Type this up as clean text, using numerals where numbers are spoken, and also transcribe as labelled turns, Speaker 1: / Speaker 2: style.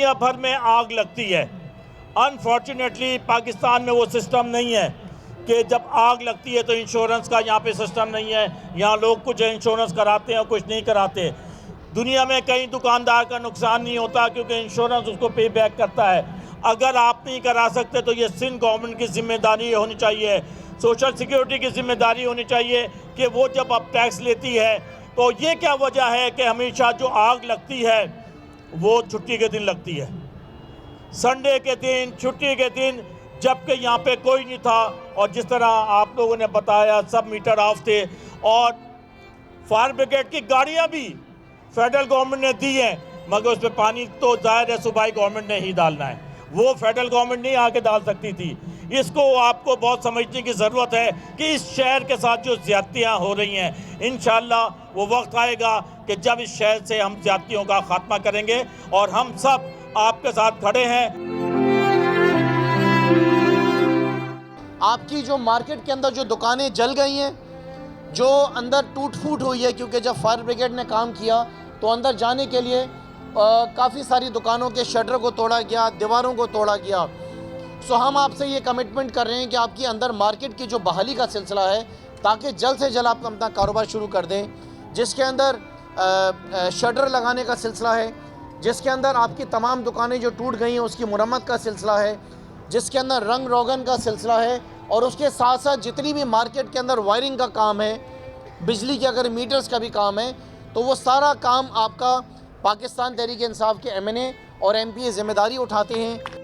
Speaker 1: दुनिया भर में आग लगती है। अनफॉर्चुनेटली पाकिस्तान में वो सिस्टम नहीं है कि जब आग लगती है तो इंश्योरेंस का यहाँ पे सिस्टम नहीं है। यहाँ लोग कुछ इंश्योरेंस कराते हैं, कुछ नहीं कराते। दुनिया में कई दुकानदार का नुकसान नहीं होता क्योंकि इंश्योरेंस उसको पे बैक करता है। अगर आप नहीं करा सकते तो ये सिंध गवर्नमेंट की जिम्मेदारी होनी चाहिए, सोशल सिक्योरिटी की जिम्मेदारी होनी चाहिए कि वो जब अब टैक्स लेती है तो ये क्या वजह है कि हमेशा जो आग लगती है वो छुट्टी के दिन लगती है, संडे के दिन, छुट्टी के दिन, जबकि यहाँ पे कोई नहीं था। और जिस तरह आप लोगों ने बताया सब मीटर ऑफ थे और फायर ब्रिगेड की गाड़ियाँ भी फेडरल गवर्नमेंट ने दी हैं, मगर उस पर पानी तो जाहिर है सूबाई गवर्नमेंट ने ही डालना है, वो फेडरल गवर्नमेंट नहीं आके डाल सकती थी। इसको आपको बहुत समझने की ज़रूरत है कि इस शहर के साथ जो ज़्यादतियाँ हो रही हैं, इंशाअल्लाह वो वक्त आएगा कि जब इस शहर से हम ज़्यादतियों का खात्मा करेंगे और हम सब आपके साथ खड़े हैं।
Speaker 2: आपकी जो मार्केट के अंदर जो दुकानें जल गई हैं, जो अंदर टूट फूट हुई है, क्योंकि जब फायर ब्रिगेड ने काम किया तो अंदर जाने के लिए काफ़ी सारी दुकानों के शटर को तोड़ा गया, दीवारों को तोड़ा गया। सो हम आपसे ये कमिटमेंट कर रहे हैं कि आपकी अंदर मार्केट की जो बहाली का सिलसिला है, ताकि जल्द से जल्द आप अपना कारोबार शुरू कर दें, जिसके अंदर शटर लगाने का सिलसिला है, जिसके अंदर आपकी तमाम दुकानें जो टूट गई हैं उसकी मुरम्मत का सिलसिला है, जिसके अंदर रंग रोगन का सिलसिला है, और उसके साथ साथ जितनी भी मार्केट के अंदर वायरिंग का काम है, बिजली के अगर मीटर्स का भी काम है, तो वो सारा काम आपका पाकिस्तान तहरीक इंसाफ के MNA और MP जिम्मेदारी उठाते हैं।